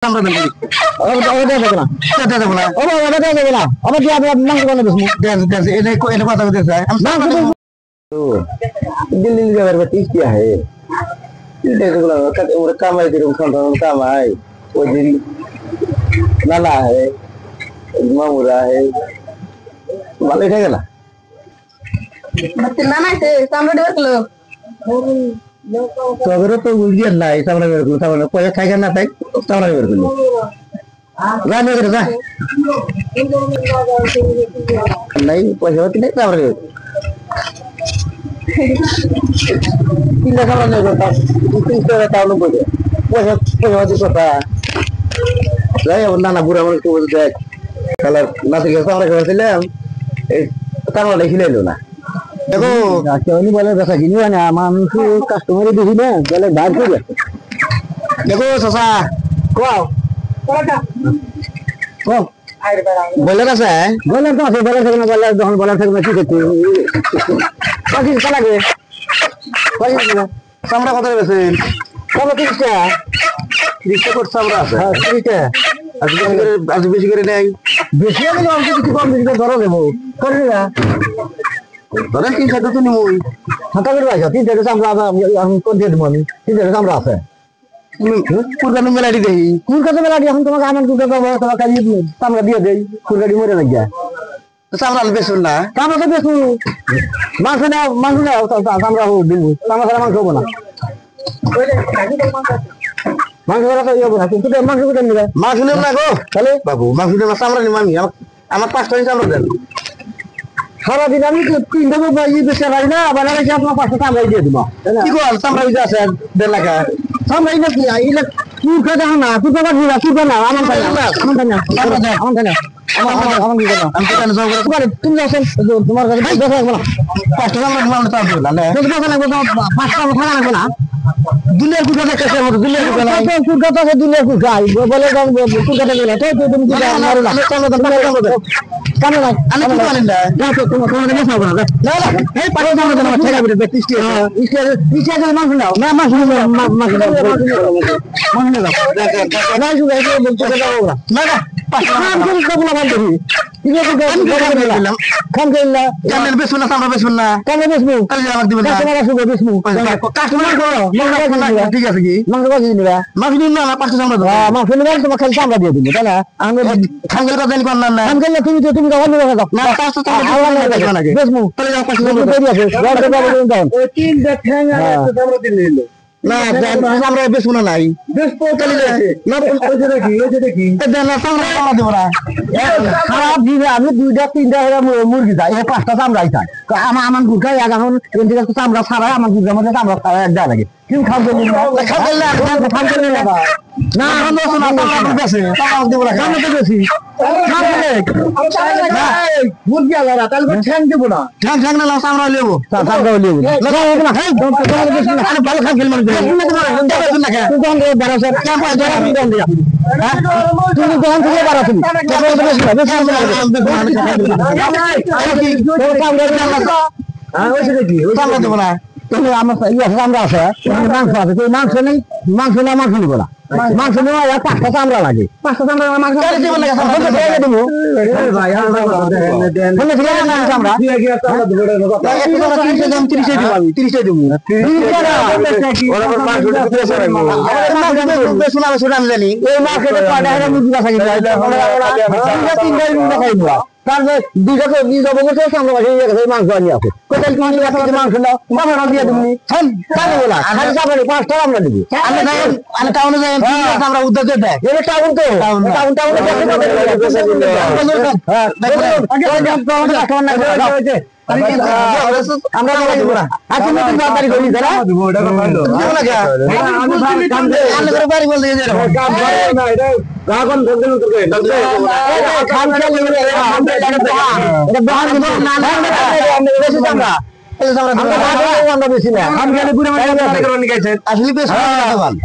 আমরা দেন না কথা দেব না আবার দিয়ে আপনার মাংস বানাবে দেন দেন এটা কথা বলতে চাই तो दिल्ली जाकर बत्तीस क्या है दिल्ली से बोला उम्र काम है तेरे को काम है वो दिल्ली नाला है मामूरा है मालूम है क्या ना ಮತ್ತೆ ನಾನಾಯ್ತು ಸಾಂಬ್ರಾಡಿ ವರ್ಕ್ಲು तो अगर तो उल्टी है ना ऐसा वाला मेरे को सामने पैसा खाएगा ना खाए सामने मेरे को गाने कर रहा नहीं पैसा होती नहीं सामने tidak sama nih kota itu sudah tahu lu bodoh wajah kota saya pernah nabur sama itu udah kalau nanti kita sama kita silam taruh lagi silam na দেখো আচ্ছা উনি বলে দেখা গিনি না মানুষ কাস্টমারই দেখি না বলে বার করে দেখো চাচা কোয়াও ও বলে আছে বলে তো আছে বলে থাকে না বলে যখন বলে থাকে না কি করতে কাকি কালাগে চামড়া কত বেছেন কত 30 টাকা 30 টাকা চামড়া আছে হ্যাঁ 30 টাকা আজ বেশি করে নেই বেশি আমি অল্প কিছু কম বেশি করে ধরো দেবো করে না ধরে কি খাইতে তো নিমই হাতা করে রাখো 3 টাকা চামড়া আমি কোন দিয়ে দেবো আমি 3 টাকা চামড়া আছে কুরবানি মেলাটি দেই কুর কাছে মেলা এখন তোমাকে আমার কুর কাছে তোমাকে চামড়া দিয়ে দেই কুরবানি মরে না গিয়া চামড়া বেশুন না চামড়া তো বেশি মাংস না চামড়া হোক দিব চামড়া ছাড়া মাংস হবো না মাংস ছাড়া তো হবো না কিন্তু মাংস কোথায় নিবে মাছ নেব না গো তাহলে বাবু মাছ নেব চামড়া নিব আমি আমার 5 টাকা চামড়া দেন সারাদিন আমি 3 টাকা পাই বেচে পারি না আবার এসে আপনার 5 টাকা চামড়াই দিয়ে দিব কি গো চামড়া দিতে আছে 1.5 লাখ চামড়াই না কি এইলা কুর কাছে না কুর কাছে না কুর না আমার তাই না আমার তাই না আমার তাই না আমার কি কথা আমি কেন জব করে তোমার তুমি আছেন তোমার কাছে দেখা লাগবে না 5 টাকা আমরা নিব না তো না যদি কথা লাগবে 5 টাকা থাকা লাগবে না দুনিয়ার কুটা দেখছে মত দুনিয়ার কুটা না কুর কথা আছে দুনিয়া কুর গাই বলে কুর কথা বলে তো তুমি কি মারো না কেন না আমি কি জানি না না তো তোমার কাছে যাবো না না এই পারে যাবো না ঠেকা বিরে 30 টাকা ইসে ইসে মাংস নাও না মাংস মাংস নাও না শুধু এই বলতে যাবো না না না খান করে কবুল আমার দেখি ঠিক আছে খান কইলা জানেন বেশুন না চামড়া বেশুন না কেন বেসবো কাল আমার দিবেন না কাস্টমার আসবে বেসবো কাস্টমার করো ঠিক আছে কি মাংস বাজি নিবা মাছ দিন না 5 টাকা চামড়া দাও মাংস নিবা তোমার খালি চামড়া দিয়ে দিবো তাই না আমি খাঙ্গের কথা জানি কোন না খান কইলা তুমি অন্য কথা দাও না 5 টাকা চামড়া নাকি বেসবো তাহলে যাও 5 টাকা তুমি চামড়া দিয়ে আছে রড বাবু দাও ওই তিনটা ঠ্যাং আর একটা চামড়া দিন নিলো না চামড়া বেশুন না নাই বেশ পৌঁছালে যাচ্ছে না ওইটা কি দেন না চামড়া দেব না খারাপ দিবে আমি 2টা 3টা মুরগি যাই এই 5টা চামড়াই চাই আমার গুড়া এখন চামড়া ছাড়াই আমার গুড়ার মধ্যে চামড়া ছাড়াই এক যা লাগে কিন্তু খাওয়া না মুরগি আলাদা তাহলে ঠ্যাং দেবো না ঠ্যাং ঠ্যাং না চামড়া লেবো চামড়া লেবো ভালো খান খেলমান তুমি দোকান থেকে বাড়াচ্ছি চামড়া দেবো না আমার চামড়া আছে মাংস আছে মাংস নেই মাংস না মাংস নিবো না মাংস নেওয়া 5টা চামড়া লাগে 5টা চামড়া মাংস দেবো চামড়া 30 দেবো আমি জানি এই মার্কেটে মুরগি বাসা কিনতে তারপরে 2টা তো নিয়ে যাবো চামড়া বাসা মাংস আনিয়ে আসো কোথায় মাংস দাও মাংস দিয়ে তুমি বলা খালি চামড়া 5টা আমরা দিবি আমি টাউনে যাই আমরা উদ্যোগ দেয় এটা টাউন তো আমরা বাড়ি করি বাড়ি বলতে আমরা বেশি না আসলে বেশ চামড়া